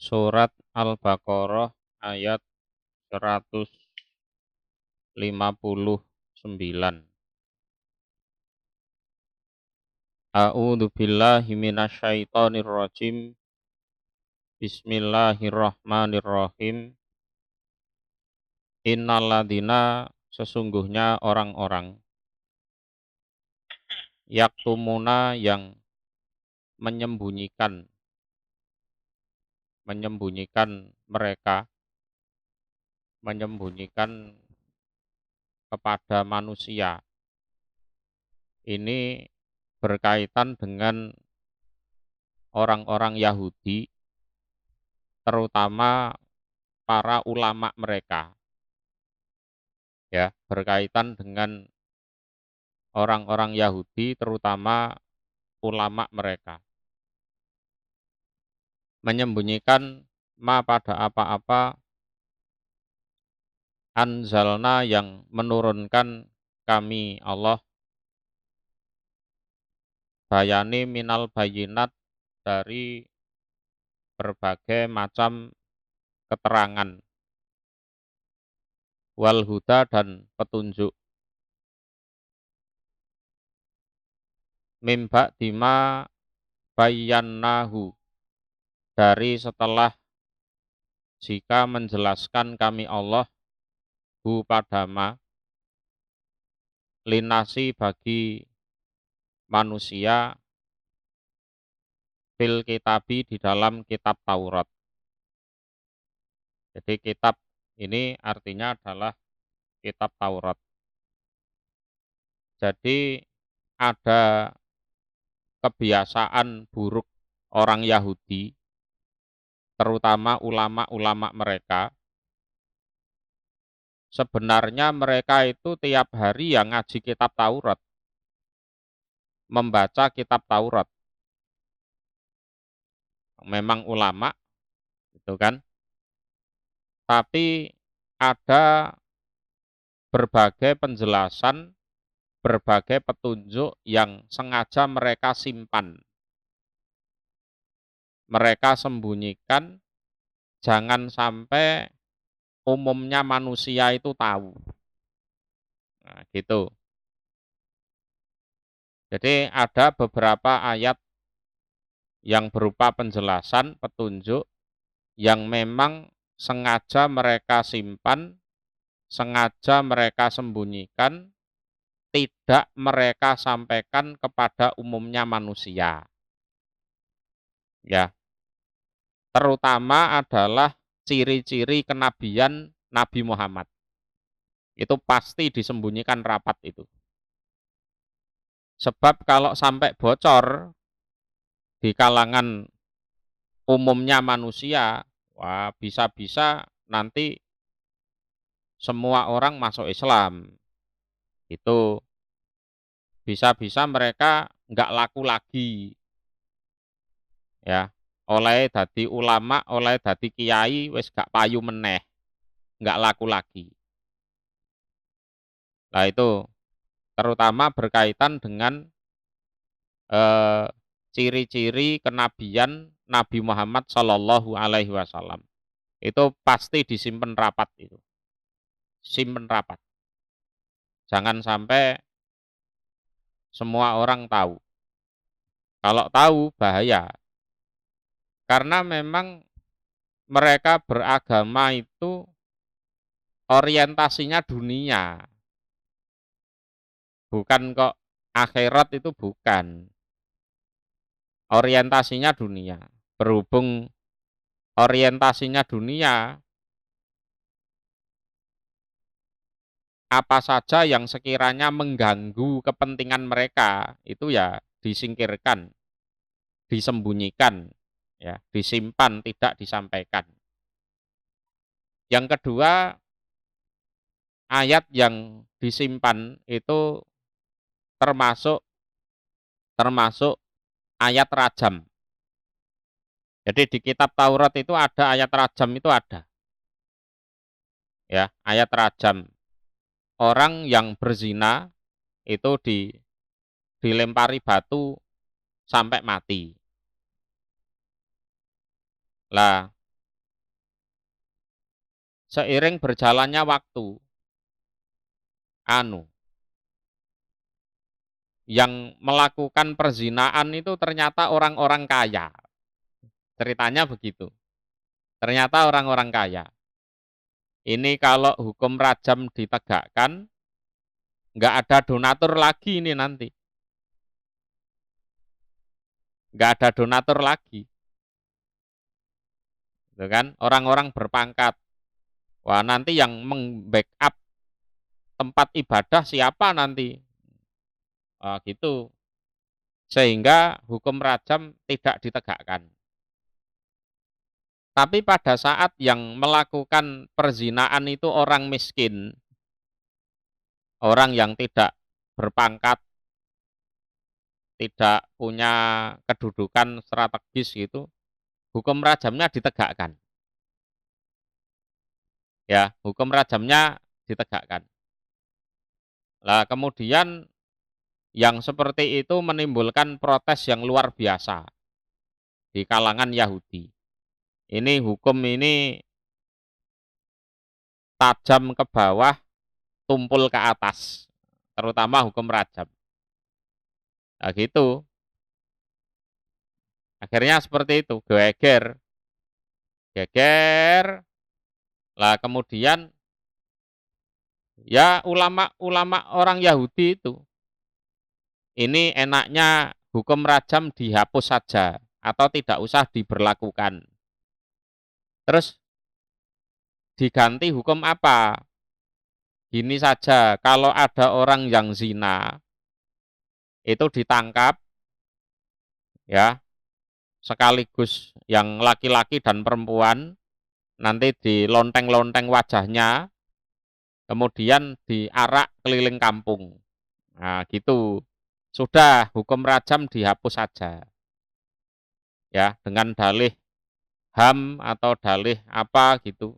Surat Al-Baqarah ayat 159. A'udzu billahi minasyaitonir rajim. Bismillahirrahmanirrahim. Innalladzina, sesungguhnya orang-orang, yaktumuna, yang menyembunyikan kepada manusia. Ini berkaitan dengan orang-orang Yahudi, terutama para ulama mereka. Ya, berkaitan dengan orang-orang Yahudi, terutama ulama mereka. Menyembunyikan pada apa-apa anzalna, yang menurunkan kami Allah, bayani minal bayinat, dari berbagai macam keterangan, wal huda, dan petunjuk, mimba dima bayannahu, dari setelah jika menjelaskan kami Allah hu padama, linasi, bagi manusia, fil kitabi, di dalam kitab Taurat. Jadi kitab ini artinya adalah kitab Taurat. Jadi ada kebiasaan buruk orang Yahudi, terutama ulama-ulama mereka. Sebenarnya mereka itu tiap hari yang ngaji kitab Taurat, membaca kitab Taurat. Memang ulama, gitu kan. Tapi ada berbagai penjelasan, berbagai petunjuk yang sengaja mereka simpan, mereka sembunyikan, jangan sampai umumnya manusia itu tahu. Nah, gitu. Jadi ada beberapa ayat yang berupa penjelasan, petunjuk, yang memang sengaja mereka simpan, sengaja mereka sembunyikan, tidak mereka sampaikan kepada umumnya manusia. Ya. Terutama adalah ciri-ciri kenabian Nabi Muhammad. Itu pasti disembunyikan rapat itu. Sebab kalau sampai bocor di kalangan umumnya manusia, wah, bisa-bisa nanti semua orang masuk Islam. Itu bisa-bisa mereka nggak laku lagi. Ya, oleh dadi ulama, oleh dadi kiai, wis gak payu meneh, nggak laku lagi. Nah itu terutama berkaitan dengan ciri-ciri kenabian Nabi Muhammad Shallallahu Alaihi Wasallam. Itu pasti disimpan rapat itu, simpen rapat. Jangan sampai semua orang tahu. Kalau tahu bahaya. Karena memang mereka beragama itu orientasinya dunia. Bukan kok akhirat, itu bukan. Orientasinya dunia. Berhubung orientasinya dunia, apa saja yang sekiranya mengganggu kepentingan mereka, itu ya disingkirkan, disembunyikan, ya, disimpan, tidak disampaikan. Yang kedua, ayat yang disimpan itu termasuk ayat rajam. Jadi di kitab Taurat itu ada ayat rajam, itu ada. Ya, ayat rajam. Orang yang berzina itu dilempari batu sampai mati. Lah, seiring berjalannya waktu, yang melakukan perzinaan itu ternyata orang-orang kaya. Ceritanya begitu. Ternyata orang-orang kaya. Ini kalau hukum rajam ditegakkan, nggak ada donatur lagi ini nanti. Nggak ada donatur lagi. Itu kan? Orang-orang berpangkat. Wah, nanti yang meng-backup tempat ibadah siapa nanti? Gitu. Sehingga hukum rajam tidak ditegakkan. Tapi pada saat yang melakukan perzinaan itu orang miskin, orang yang tidak berpangkat, tidak punya kedudukan strategis gitu, hukum rajamnya ditegakkan. Ya, hukum rajamnya ditegakkan. Lah kemudian yang seperti itu menimbulkan protes yang luar biasa di kalangan Yahudi. Ini hukum ini tajam ke bawah, tumpul ke atas, terutama hukum rajam. Nah gitu. Akhirnya seperti itu, geger. Geger. Lah kemudian ya ulama-ulama orang Yahudi itu, ini enaknya hukum rajam dihapus saja atau tidak usah diberlakukan. Terus diganti hukum apa? Gini saja, kalau ada orang yang zina itu ditangkap, ya, sekaligus yang laki-laki dan perempuan, nanti dilonteng-lonteng wajahnya, kemudian diarak keliling kampung. Nah, gitu. Sudah hukum rajam dihapus saja. Ya, dengan dalih HAM atau dalih apa gitu.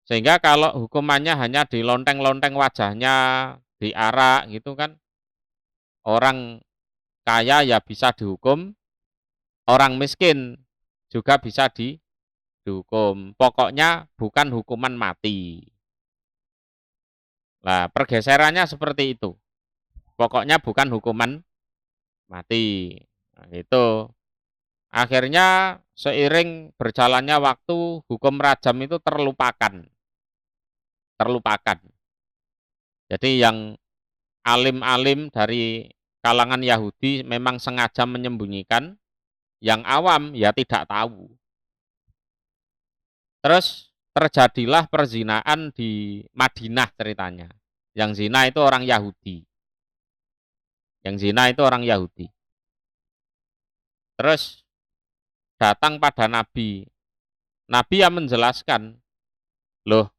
Sehingga kalau hukumannya hanya dilonteng-lonteng wajahnya, diarak gitu kan, orang kaya ya bisa dihukum, orang miskin juga bisa dihukum. Pokoknya bukan hukuman mati. Nah, pergeserannya seperti itu. Pokoknya bukan hukuman mati. Nah, itu. Akhirnya seiring berjalannya waktu, hukum rajam itu terlupakan. Terlupakan. Jadi yang alim-alim dari kalangan Yahudi memang sengaja menyembunyikan, yang awam ya tidak tahu. Terus terjadilah perzinaan di Madinah ceritanya. Yang zina itu orang Yahudi. Yang zina itu orang Yahudi. Terus datang pada Nabi. Nabi yang menjelaskan, loh,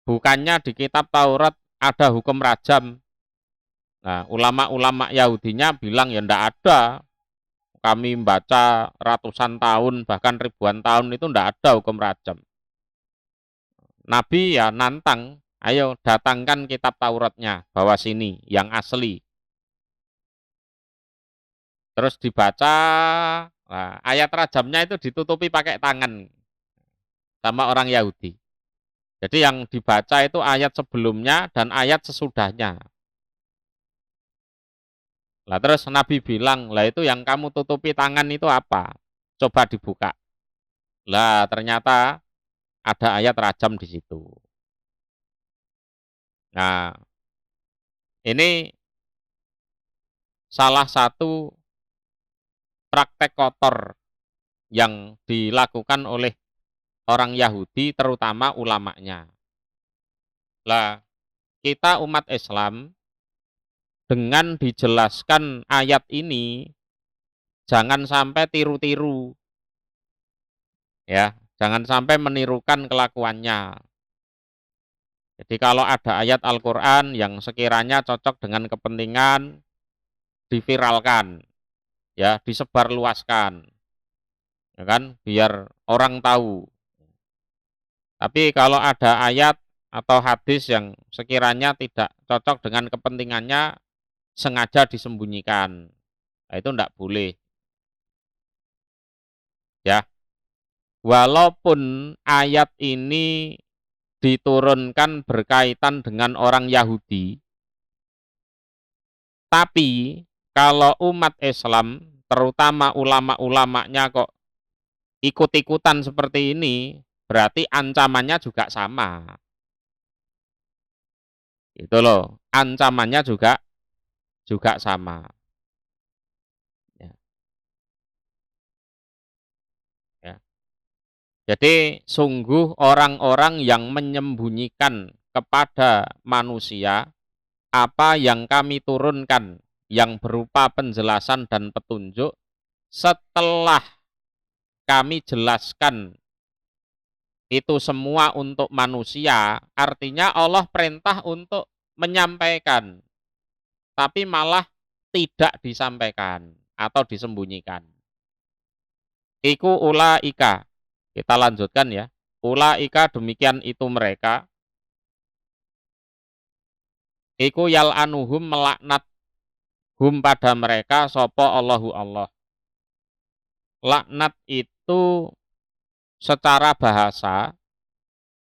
bukannya di kitab Taurat ada hukum rajam. Nah, ulama-ulama Yahudinya bilang ya ndak ada. Kami membaca ratusan tahun, bahkan ribuan tahun itu ndak ada hukum rajam. Nabi ya nantang, ayo datangkan kitab Tauratnya, bawa sini, yang asli. Terus dibaca, nah, ayat rajamnya itu ditutupi pakai tangan sama orang Yahudi. Jadi yang dibaca itu ayat sebelumnya dan ayat sesudahnya. Lah terus Nabi bilang, lah itu yang kamu tutupi tangan itu apa? Coba dibuka. Lah ternyata ada ayat rajam di situ. Nah, ini salah satu praktek kotor yang dilakukan oleh orang Yahudi, terutama ulamanya. Lah, kita umat Islam dengan dijelaskan ayat ini, jangan sampai tiru-tiru. Ya, jangan sampai menirukan kelakuannya. Jadi kalau ada ayat Al-Quran yang sekiranya cocok dengan kepentingan, diviralkan, ya, disebarluaskan, ya kan, biar orang tahu. Tapi kalau ada ayat atau hadis yang sekiranya tidak cocok dengan kepentingannya, sengaja disembunyikan. Nah, itu tidak boleh. Ya, walaupun ayat ini diturunkan berkaitan dengan orang Yahudi. Tapi kalau umat Islam, terutama ulama-ulamanya kok ikut-ikutan seperti ini, berarti ancamannya juga sama. Itu loh, ancamannya juga sama. Ya, ya. Jadi sungguh orang-orang yang menyembunyikan kepada manusia apa yang kami turunkan yang berupa penjelasan dan petunjuk setelah kami jelaskan itu semua untuk manusia, artinya Allah perintah untuk menyampaikan, tapi malah tidak disampaikan atau disembunyikan. Iku ulaika. Kita lanjutkan ya. Ulaika demikian itu mereka. Iku yal'anuhum melaknat hum pada mereka sopo Allahu Allah. Laknat itu secara bahasa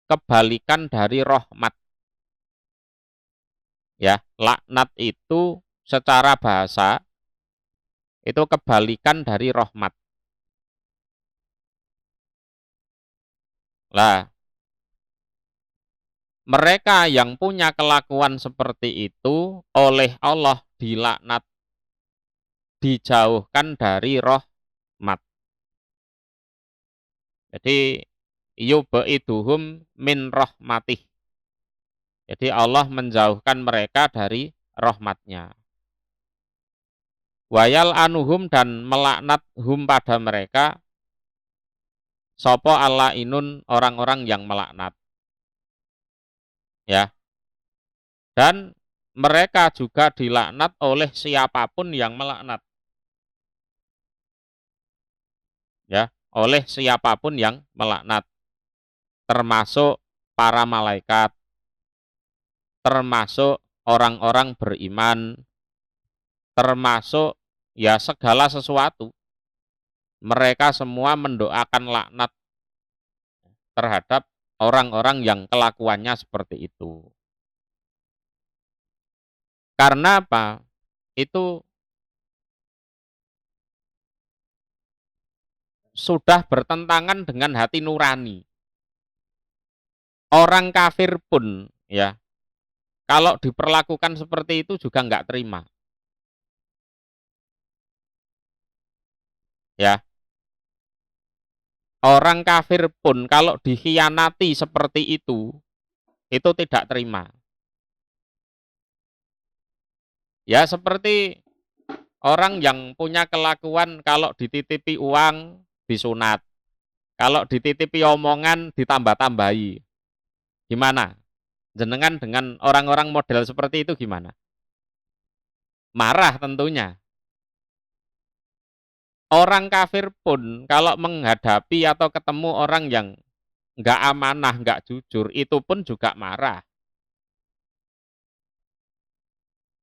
kebalikan dari rahmat. Ya, laknat itu secara bahasa itu kebalikan dari rahmat. Lah, mereka yang punya kelakuan seperti itu oleh Allah dilaknat, dijauhkan dari rahmat. Jadi yubaiduhum min rahmatih. Jadi Allah menjauhkan mereka dari rahmatnya. Wayal anuhum dan melaknat hum pada mereka sopo Allah inun orang-orang yang melaknat. Ya. Dan mereka juga dilaknat oleh siapapun yang melaknat. Ya, oleh siapapun yang melaknat. Termasuk para malaikat, termasuk orang-orang beriman, termasuk ya segala sesuatu. Mereka semua mendoakan laknat terhadap orang-orang yang kelakuannya seperti itu. Karena apa? Itu sudah bertentangan dengan hati nurani. Orang kafir pun ya, kalau diperlakukan seperti itu juga nggak terima. Ya, orang kafir pun kalau dikhianati seperti itu tidak terima. Ya seperti orang yang punya kelakuan kalau dititipi uang disunat, kalau dititipi omongan ditambah-tambahi. Gimana? Jenengan dengan orang-orang model seperti itu gimana? Marah tentunya. Orang kafir pun kalau menghadapi atau ketemu orang yang nggak amanah, nggak jujur, itu pun juga marah.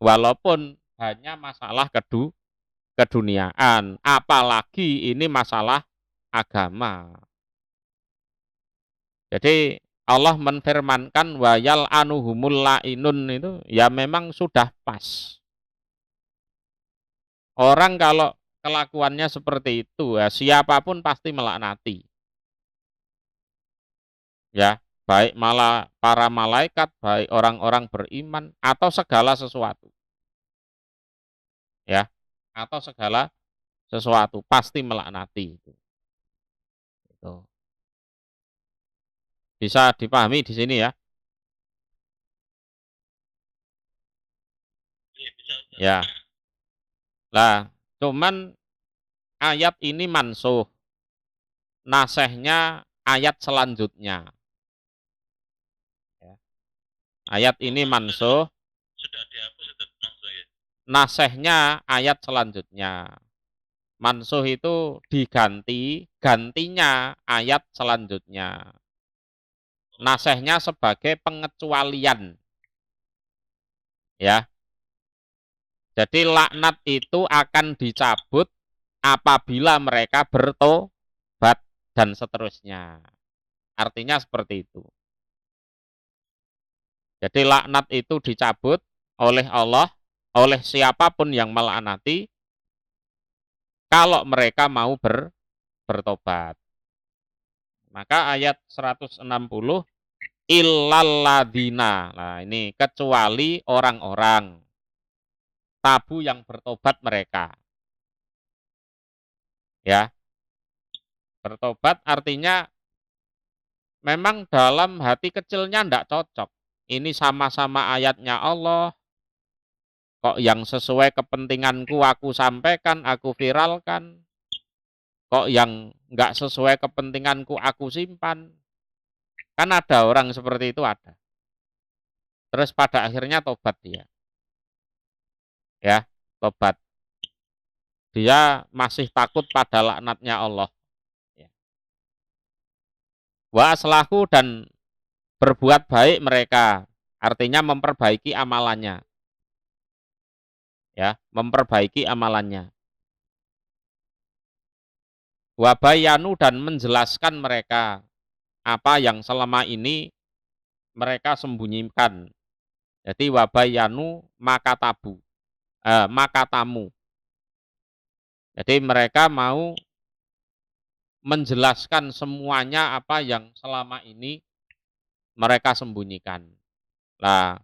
Walaupun hanya masalah keduniaan, apalagi ini masalah agama. Jadi Allah menfirmankan wayal anuhumul lainun itu ya memang sudah pas. Orang kalau kelakuannya seperti itu ya siapapun pasti melaknati. Ya, baik malah para malaikat, baik orang-orang beriman atau segala sesuatu. Ya, atau segala sesuatu pasti melaknati itu. Itu. Bisa dipahami di sini ya? Ya. Lah, cuman ayat ini mansuh. Nasehnya ayat selanjutnya. Ya. Ayat ini mansuh. Sudah dihapus ya. Nasehnya ayat selanjutnya. Mansuh itu diganti, gantinya ayat selanjutnya. Nasehnya sebagai pengecualian. Ya. Jadi laknat itu akan dicabut apabila mereka bertobat dan seterusnya. Artinya seperti itu. Jadi laknat itu dicabut oleh Allah, oleh siapapun yang melaknati, kalau mereka mau bertobat. Maka ayat 160, illalladzina. Nah, ini kecuali orang-orang tabu yang bertobat mereka. Ya, bertobat artinya memang dalam hati kecilnya tidak cocok. Ini sama-sama ayatnya Allah, kok yang sesuai kepentinganku aku sampaikan, aku viralkan, kok yang nggak sesuai kepentinganku aku simpan. Kan ada orang seperti itu, ada. Terus pada akhirnya tobat dia. Ya, tobat. Dia masih takut pada laknatnya Allah. Ya. Wa aslahu, dan berbuat baik mereka. Artinya memperbaiki amalannya. Ya, memperbaiki amalannya. Wa bayanu, dan menjelaskan mereka apa yang selama ini mereka sembunyikan. Jadi wa bayanu makatamu. Jadi mereka mau menjelaskan semuanya apa yang selama ini mereka sembunyikan. Nah,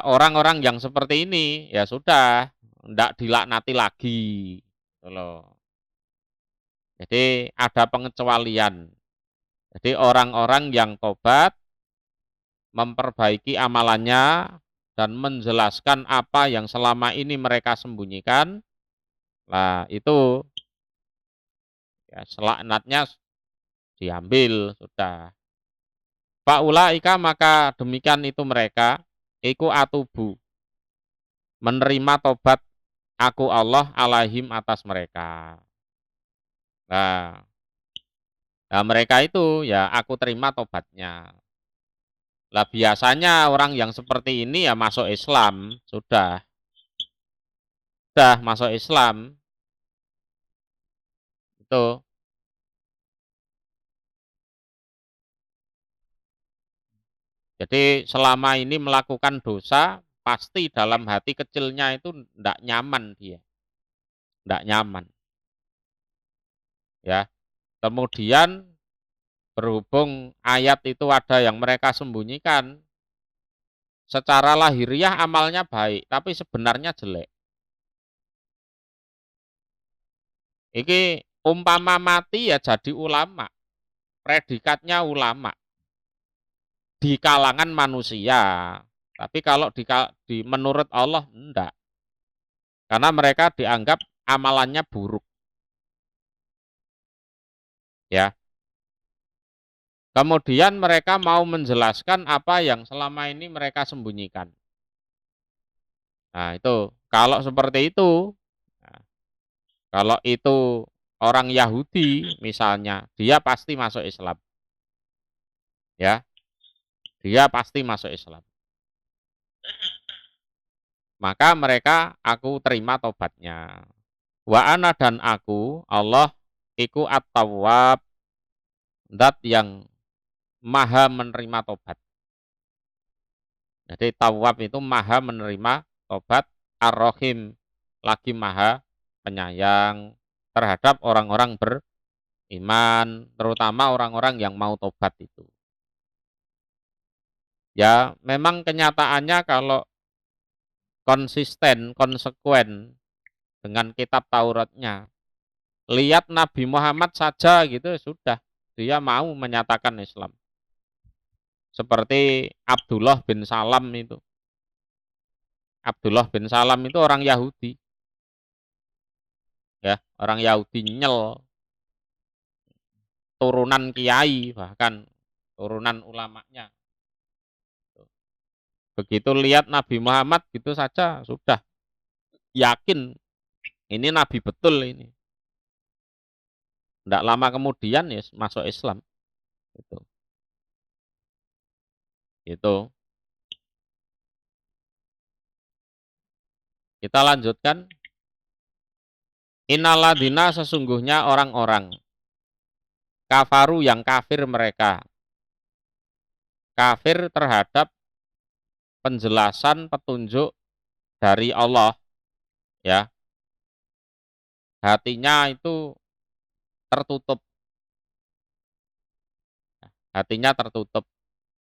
orang-orang yang seperti ini ya sudah tidak dilaknati lagi. Jadi ada pengecualian. Jadi orang-orang yang tobat, memperbaiki amalannya, dan menjelaskan apa yang selama ini mereka sembunyikan, nah itu ya, selaknatnya diambil sudah. Faulaika, maka demikian itu mereka, iku atubu, menerima tobat aku Allah alaihim atas mereka. Nah, nah mereka itu ya aku terima tobatnya. Lah biasanya orang yang seperti ini ya masuk Islam, sudah masuk Islam itu. Jadi selama ini melakukan dosa, pasti dalam hati kecilnya itu tidak nyaman dia, tidak nyaman. Ya, kemudian berhubung ayat itu ada yang mereka sembunyikan, secara lahiriah amalnya baik, tapi sebenarnya jelek. Iki umpama mati ya jadi ulama, predikatnya ulama di kalangan manusia. Tapi kalau menurut Allah enggak. Karena mereka dianggap amalannya buruk. Ya. Kemudian mereka mau menjelaskan apa yang selama ini mereka sembunyikan. Nah, itu kalau seperti itu, nah, kalau itu orang Yahudi misalnya, dia pasti masuk Islam. Ya, dia pasti masuk Islam. Maka mereka aku terima tobatnya. Wa ana, dan aku Allah iku at-tawwab, zat yang maha menerima tobat. Jadi tawwab itu maha menerima tobat, ar-rahim lagi maha penyayang terhadap orang-orang beriman, terutama orang-orang yang mau tobat itu. Ya, memang kenyataannya kalau konsisten, konsekuen dengan kitab Tauratnya, lihat Nabi Muhammad saja gitu sudah, dia mau menyatakan Islam. Seperti Abdullah bin Salam itu. Abdullah bin Salam itu orang Yahudi. Ya, orang Yahudi nyel, turunan kiai, bahkan turunan ulamanya. Begitu lihat Nabi Muhammad gitu saja sudah yakin ini Nabi betul ini. Tidak lama kemudian ya masuk Islam. Itu. Itu. Kita lanjutkan. Innaladina, sesungguhnya orang-orang kafaru yang kafir mereka. kafir terhadap penjelasan petunjuk dari Allah, ya, hatinya itu tertutup, hatinya tertutup.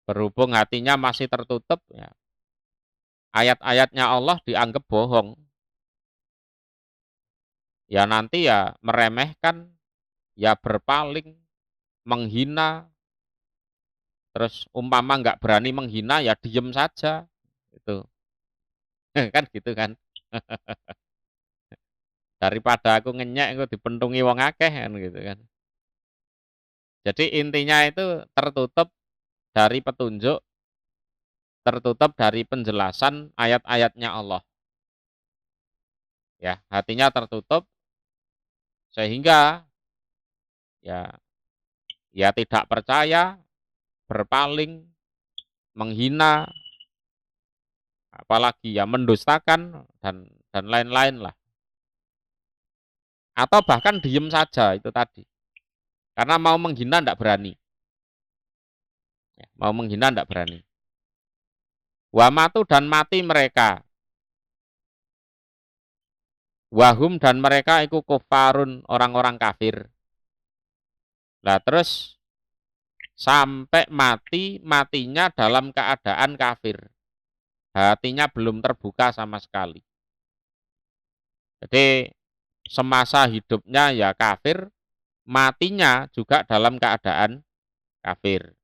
Berhubung hatinya masih tertutup, ya, ayat-ayatnya Allah dianggap bohong. Ya nanti ya meremehkan, ya berpaling, menghina, terus umpama nggak berani menghina ya diem saja, itu kan gitu kan. Daripada aku ngenyek aku dipentungi wong akeh kan gitu kan. Jadi intinya itu tertutup dari petunjuk, tertutup dari penjelasan ayat-ayatnya Allah. Ya, hatinya tertutup sehingga ya ya tidak percaya, berpaling, menghina, apalagi ya mendustakan dan lain-lain lah. Atau bahkan diem saja itu tadi. Karena mau menghina tidak berani. Ya, mau menghina tidak berani. Wamatu dan mati mereka. Wahum dan mereka iku kufarun, orang-orang kafir. Nah terus sampai mati, matinya dalam keadaan kafir. Hatinya belum terbuka sama sekali. Jadi semasa hidupnya ya kafir, matinya juga dalam keadaan kafir.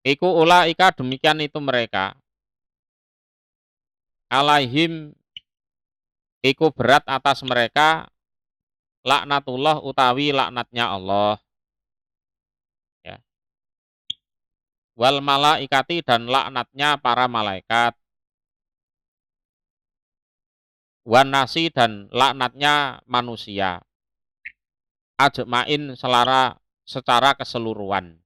Iku ulaika, demikian itu mereka. Alaihim, iku berat atas mereka, laknatullah utawi laknatnya Allah. Ya. Wal malaikati, dan laknatnya para malaikat. Wan nasi, dan laknatnya manusia. Ajmain, secara keseluruhan.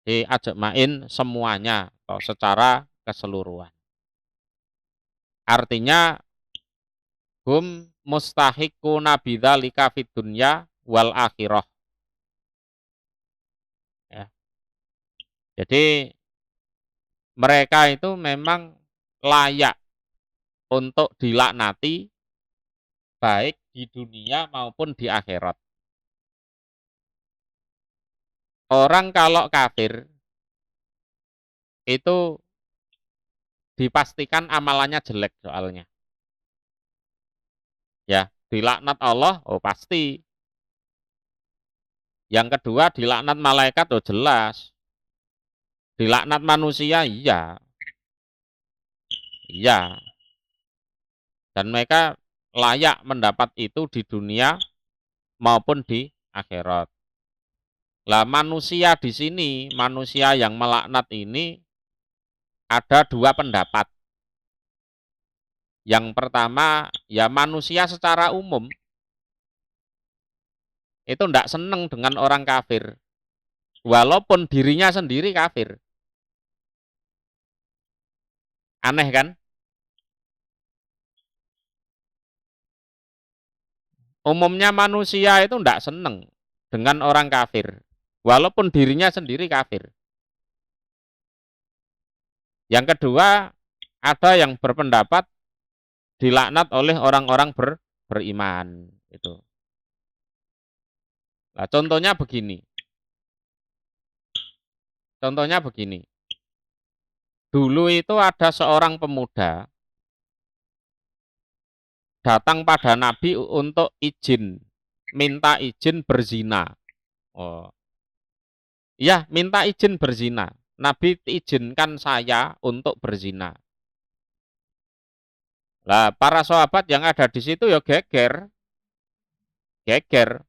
Di ajmain semuanya atau secara keseluruhan. Artinya hum mustahiquna bidzalika fid dunya wal akhirah. Ya. Jadi mereka itu memang layak untuk dilaknati baik di dunia maupun di akhirat. Orang kalau kafir itu dipastikan amalannya jelek soalnya. Ya, dilaknat Allah, oh pasti. Yang kedua dilaknat malaikat, oh jelas. Dilaknat manusia, iya. Iya. Dan mereka layak mendapat itu di dunia maupun di akhirat. Lah manusia di sini, manusia yang melaknat ini ada dua pendapat. Yang pertama, ya manusia secara umum itu tidak senang dengan orang kafir. Walaupun dirinya sendiri kafir. Aneh kan? Umumnya manusia itu tidak senang dengan orang kafir. Walaupun dirinya sendiri kafir. Yang kedua, ada yang berpendapat dilaknat oleh orang-orang beriman. Itu. Nah, contohnya begini. Contohnya begini. Dulu itu ada seorang pemuda datang pada Nabi untuk izin, minta izin berzina. Oh, ya, minta izin berzina. Nabi izinkan saya untuk berzina. Lah, para sahabat yang ada di situ ya geger, geger.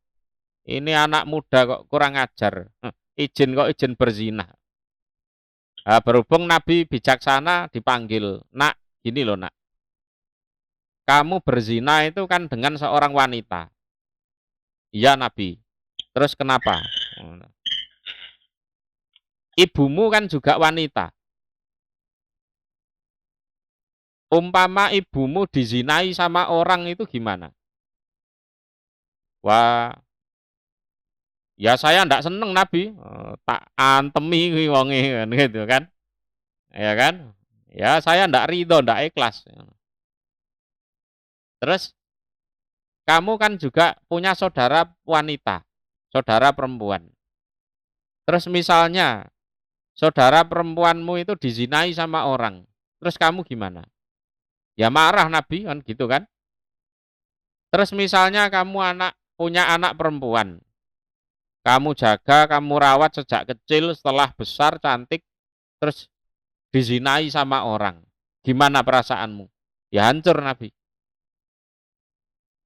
Ini anak muda kok kurang ajar. Izin kok izin berzina. Nah, berhubung Nabi bijaksana dipanggil, nak, gini loh nak. Kamu berzina itu kan dengan seorang wanita. Iya Nabi. Terus kenapa? Ibumu kan juga wanita. Umpama ibumu dizinai sama orang itu gimana? Wah, Ya saya ndak seneng Nabi, tak antemi kuwi wonge kan gitu kan. Ya kan? Ya saya ndak ridho, ndak ikhlas. Terus kamu kan juga punya saudara wanita, saudara perempuan. Terus misalnya saudara perempuanmu itu dizinai sama orang. Terus kamu gimana? Ya marah Nabi kan gitu kan. Terus misalnya kamu punya anak perempuan. Kamu jaga, kamu rawat sejak kecil, setelah besar cantik, terus dizinai sama orang. Gimana perasaanmu? Ya hancur Nabi.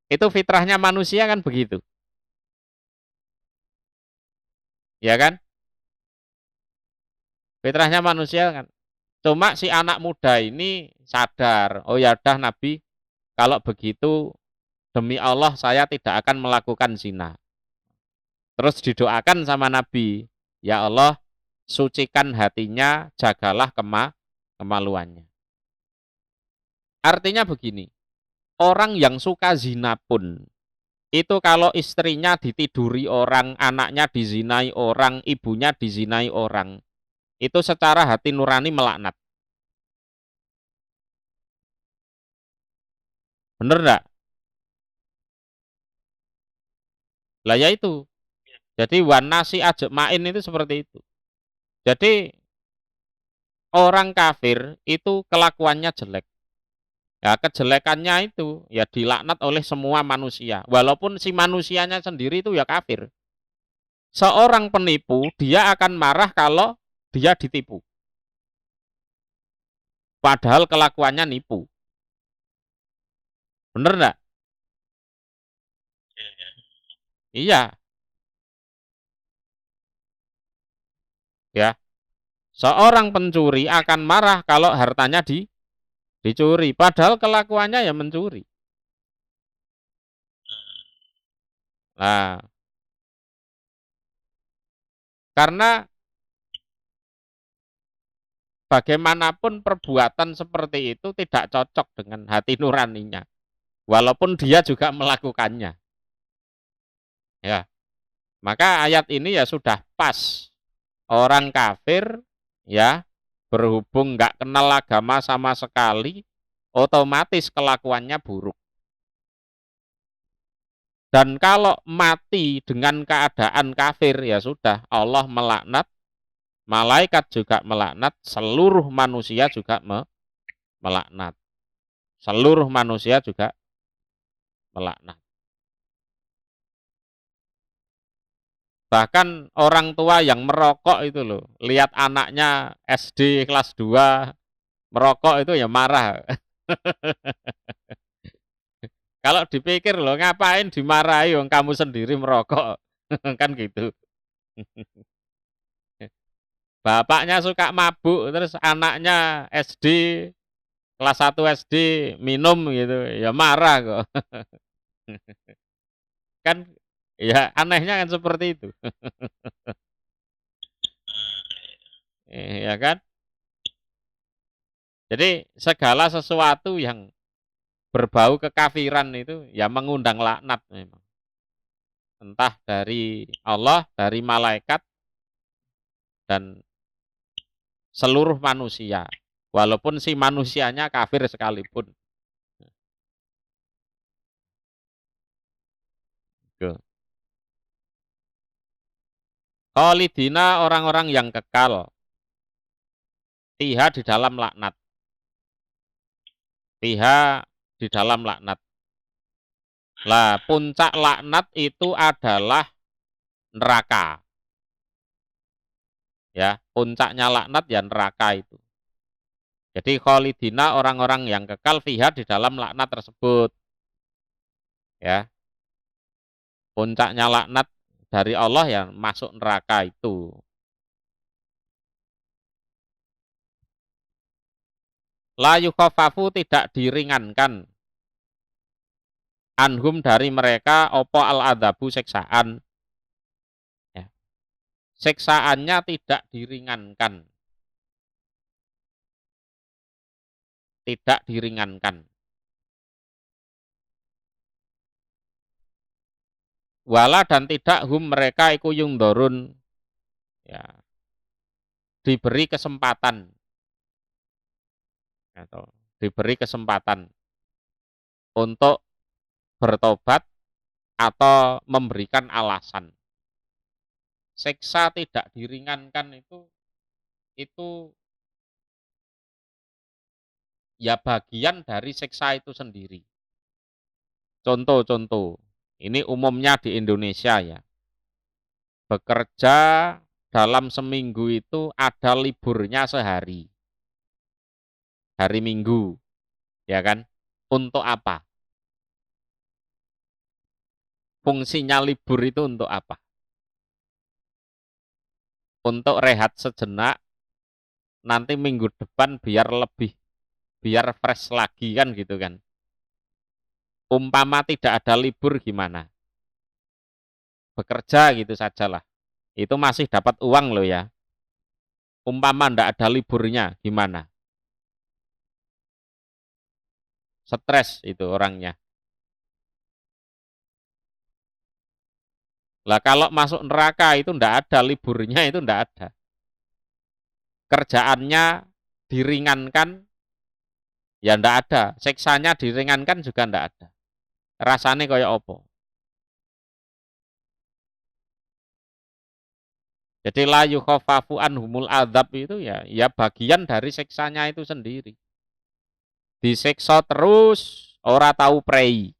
Itu fitrahnya manusia kan begitu. Ya kan? Fitrahnya manusia kan. Cuma si anak muda ini sadar, oh ya dah Nabi, kalau begitu demi Allah saya tidak akan melakukan zina. Terus didoakan sama Nabi, ya Allah, sucikan hatinya, jagalah kemaluannya. Artinya begini, orang yang suka zina pun, itu kalau istrinya ditiduri orang, anaknya dizinai orang, ibunya dizinai orang, itu secara hati nurani melaknat. Bener enggak? Lah ya itu. Jadi wanasi ajak main itu seperti itu. Jadi orang kafir itu kelakuannya jelek. Ya kejelekannya itu ya dilaknat oleh semua manusia. Walaupun si manusianya sendiri itu ya kafir. Seorang penipu dia akan marah kalau dia ditipu. Padahal kelakuannya nipu. Bener enggak? Iya, ya. Seorang pencuri akan marah kalau hartanya dicuri. Padahal kelakuannya ya mencuri. Nah, karena bagaimanapun perbuatan seperti itu tidak cocok dengan hati nuraninya. Walaupun dia juga melakukannya. Ya, maka ayat ini ya sudah pas. Orang kafir ya berhubung nggak kenal agama sama sekali, otomatis kelakuannya buruk. Dan kalau mati dengan keadaan kafir ya sudah Allah melaknat, malaikat juga melaknat, seluruh manusia juga melaknat. Seluruh manusia juga melaknat. Bahkan orang tua yang merokok itu loh, lihat anaknya SD kelas 2 merokok itu ya marah. Kalau dipikir loh, ngapain dimarahi wong kamu sendiri merokok? Kan gitu. Bapaknya suka mabuk, terus anaknya SD, kelas 1 SD minum gitu, ya marah kok. Kan ya anehnya kan seperti itu. Ya kan? Jadi segala sesuatu yang berbau kekafiran itu ya mengundang laknat memang. Entah dari Allah, dari malaikat, dan seluruh manusia. Walaupun si manusianya kafir sekalipun. Khalidina orang-orang yang kekal. Fiha di dalam laknat. Fiha di dalam laknat. Lah, puncak laknat itu adalah neraka. Ya, puncaknya laknat ya neraka itu. Jadi khalidina orang-orang yang kekal fiha di dalam laknat tersebut. Ya, puncaknya laknat dari Allah yang masuk neraka itu. La yukhafafu tidak diringankan anhum dari mereka opo al adabu seksaan. Ya. Seksaannya tidak diringankan. Tidak diringankan. wala dan tidak hum mereka iku yungdorun, ya, diberi kesempatan atau diberi kesempatan untuk bertobat atau memberikan alasan. Siksa tidak diringankan itu ya bagian dari siksa itu sendiri. Contoh-contoh, ini umumnya di Indonesia ya. Bekerja dalam seminggu itu ada liburnya sehari. Hari Minggu, ya kan? Untuk apa? Fungsinya libur itu untuk apa? Untuk rehat sejenak, nanti minggu depan biar fresh lagi kan gitu kan. Umpama tidak ada libur gimana? Bekerja gitu sajalah. Itu masih dapat uang loh ya. Umpama tidak ada liburnya gimana? Stres itu orangnya. Lah kalau masuk neraka itu tidak ada liburnya, itu tidak ada. Kerjaannya diringankan, ya tidak ada. Siksanya diringankan juga tidak ada. Rasanya kayak opo. Jadi la yukhaffafu anhumul adzab itu ya bagian dari siksanya itu sendiri. Disiksa terus, ora tahu prei.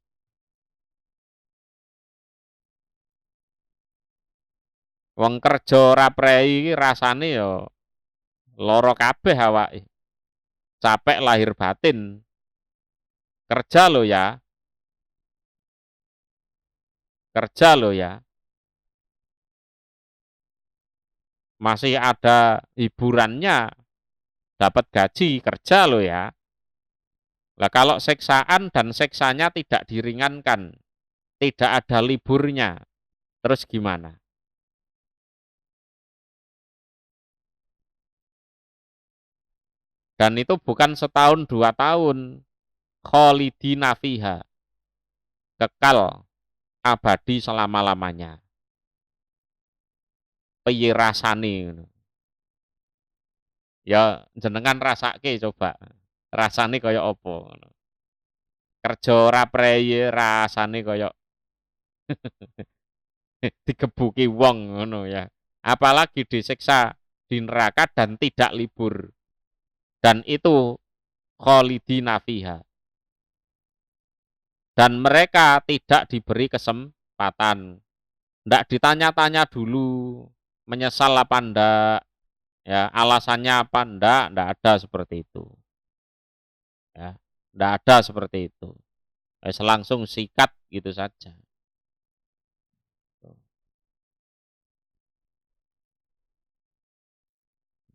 Wong kerja ora prei rasane ya lara kabeh awake. Capek lahir batin. Kerja lo ya. Kerja lo ya. Masih ada hiburannya. Dapat gaji, kerja lo ya. Lah kalau seksaan dan seksanya tidak diringankan, tidak ada liburnya, terus gimana? Dan itu bukan setahun 2 tahun, khalidina fiha, kekal abadi selama-lamanya. Piye rasane? Ya jenengan rasake coba. Rasane kaya apa? Kerja ora preye rasane kaya digebuki wong ngono ya. Apalagi disiksa di neraka dan tidak libur. Dan itu khalidina fiha. Dan mereka tidak diberi kesempatan. Tidak ditanya-tanya dulu, menyesal apa ndak, ya, alasannya apa ndak ada seperti itu. Ya, ndak ada seperti itu. Langsung sikat gitu saja.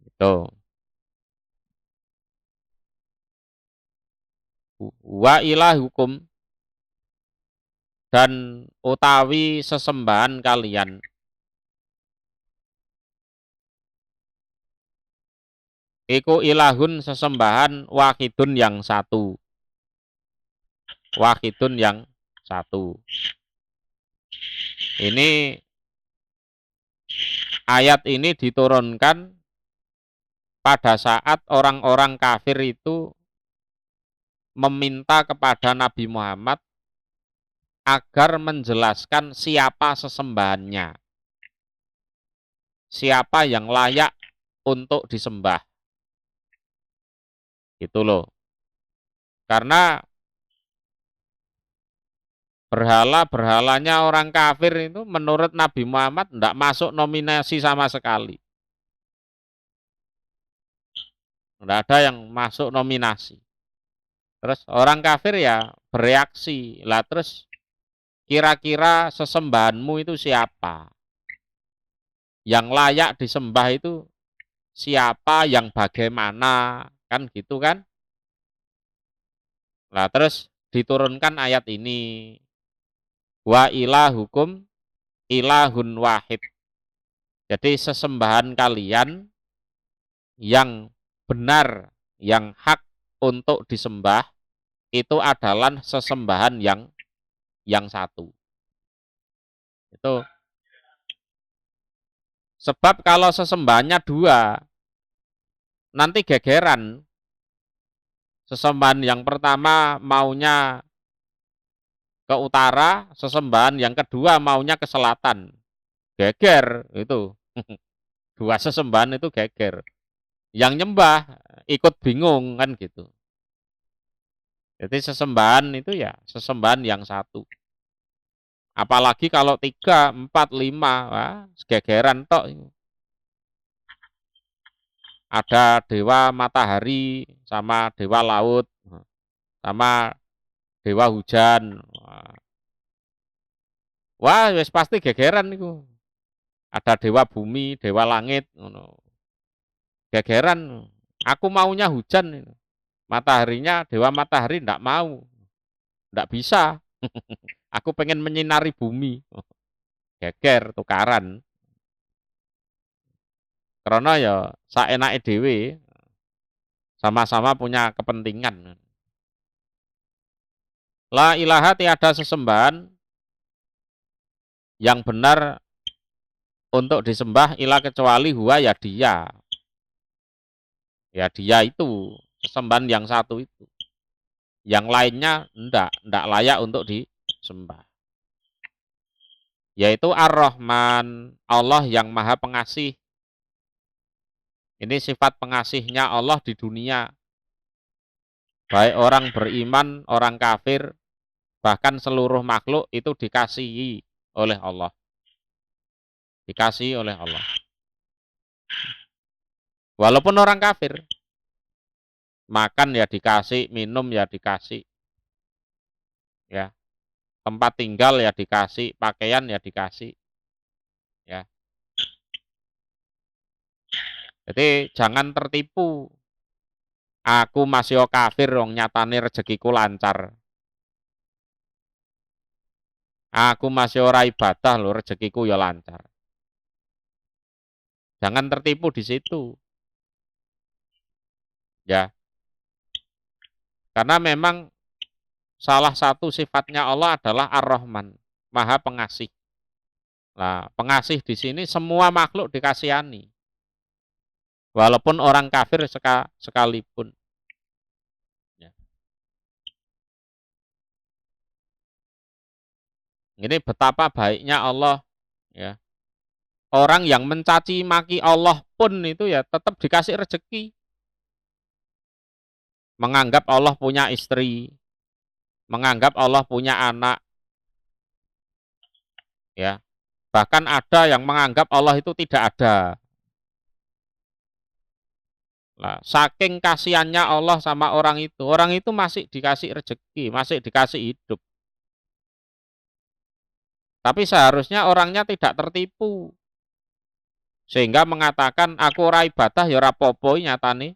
Itu. Wa ilahukum, dan utawi sesembahan kalian. Iku ilahun sesembahan wahidun yang satu. Wahidun yang satu. Ini ayat ini diturunkan pada saat orang-orang kafir itu meminta kepada Nabi Muhammad agar menjelaskan siapa sesembahannya. Siapa yang layak untuk disembah. Itu loh. Karena berhala-berhalanya orang kafir itu menurut Nabi Muhammad tidak masuk nominasi sama sekali. Tidak ada yang masuk nominasi. Terus orang kafir ya bereaksi. Lah terus kira-kira sesembahanmu itu siapa? Yang layak disembah itu siapa, yang bagaimana, kan gitu kan? Nah terus diturunkan ayat ini. Wa ilahukum ilahun wahid. Jadi sesembahan kalian yang benar, yang hak untuk disembah itu adalah sesembahan yang satu. Itu sebab kalau sesembahannya dua, nanti gegeran. Sesembahan yang pertama maunya ke utara, sesembahan yang kedua maunya ke selatan. Geger itu. Dua sesembahan itu geger. Yang nyembah ikut bingung kan gitu. Jadi sesembahan itu ya sesembahan yang satu. Apalagi kalau 3, 4, 5, wah, gegeran tok. Ada dewa matahari sama dewa laut sama dewa hujan. Wah, wis pasti gegeran itu. Ada dewa bumi, dewa langit, gegeran. Aku maunya hujan. Mataharinya, dewa matahari ndak mau, ndak bisa. Aku pengen menyinari bumi. Geger, tukaran. Karena ya saenake dhewe sama-sama punya kepentingan. La ilaha tiada sesembahan yang benar untuk disembah ilah kecuali huwa ya dia. Ya dia itu, sesembahan yang satu itu. Yang lainnya enggak layak untuk disembah. Yaitu Ar-Rahman, Allah yang Maha Pengasih. Ini sifat pengasihnya Allah di dunia. Baik orang beriman, orang kafir, bahkan seluruh makhluk itu dikasihi oleh Allah. Dikasihi oleh Allah. Walaupun orang kafir, makan ya dikasih, minum ya dikasih. Ya, tempat tinggal ya dikasih, pakaian ya dikasih. Ya. Jadi jangan tertipu. Aku masih kafir wong nyatane rezekiku lancar. Aku masih ora ibadah lho rezekiku ya lancar. Jangan tertipu di situ. Ya. Karena memang salah satu sifatnya Allah adalah Ar-Rahman, Maha Pengasih. Nah, pengasih di sini semua makhluk dikasihani. Walaupun orang kafir sekalipun. Ya. Ini betapa baiknya Allah. Ya. Orang yang mencaci maki Allah pun itu ya tetap dikasih rezeki. Menganggap Allah punya istri, menganggap Allah punya anak, ya. Bahkan ada yang menganggap Allah itu tidak ada. Nah, saking kasihannya Allah sama orang itu masih dikasih rezeki, masih dikasih hidup. Tapi seharusnya orangnya tidak tertipu. Sehingga mengatakan aku ora ibadah ya ora apa-apa nyatane.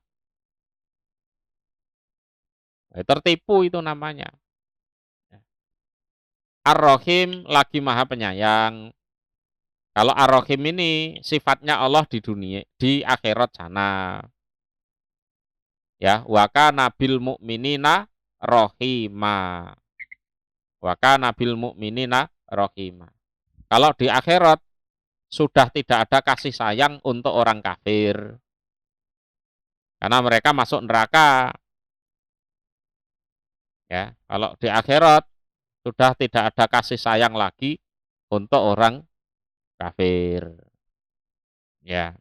Tertipu itu namanya. Ar-Rahim lagi Maha Penyayang. Kalau Ar-Rahim ini sifatnya Allah di dunia, di akhirat sana. Ya, waka nabil mu'minina rohima. Waka nabil mu'minina rohima. Kalau di akhirat sudah tidak ada kasih sayang untuk orang kafir. Karena mereka masuk neraka. Ya, kalau di akhirat sudah tidak ada kasih sayang lagi untuk orang kafir. Ya.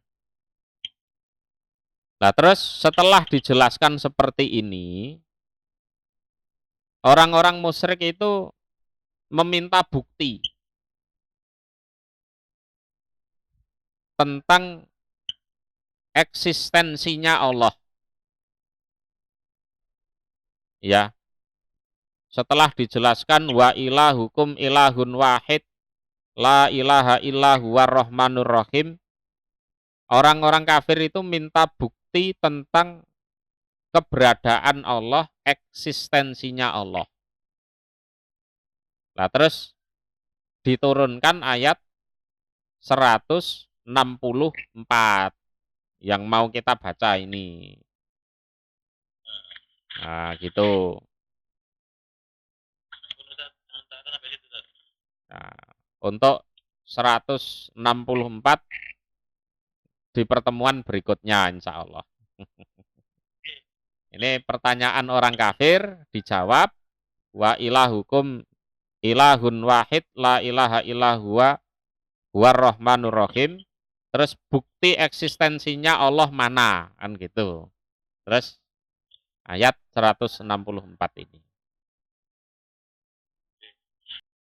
Nah, terus setelah dijelaskan seperti ini, orang-orang musyrik itu meminta bukti tentang eksistensinya Allah. Ya, setelah dijelaskan wa ilahukum ilahun wahid, la ilaha illa huwar rahmanur rahim, orang-orang kafir itu minta bukti tentang keberadaan Allah, eksistensinya Allah. Nah, terus diturunkan ayat 164 yang mau kita baca ini. Nah, gitu. Nah, untuk 164 di pertemuan berikutnya insya Allah. Ini pertanyaan orang kafir dijawab, wa ilahukum ilahun wahid la ilaha illa huwa huwar rahmanur rahim. Terus bukti eksistensinya Allah mana, kan gitu. Terus ayat 164 ini.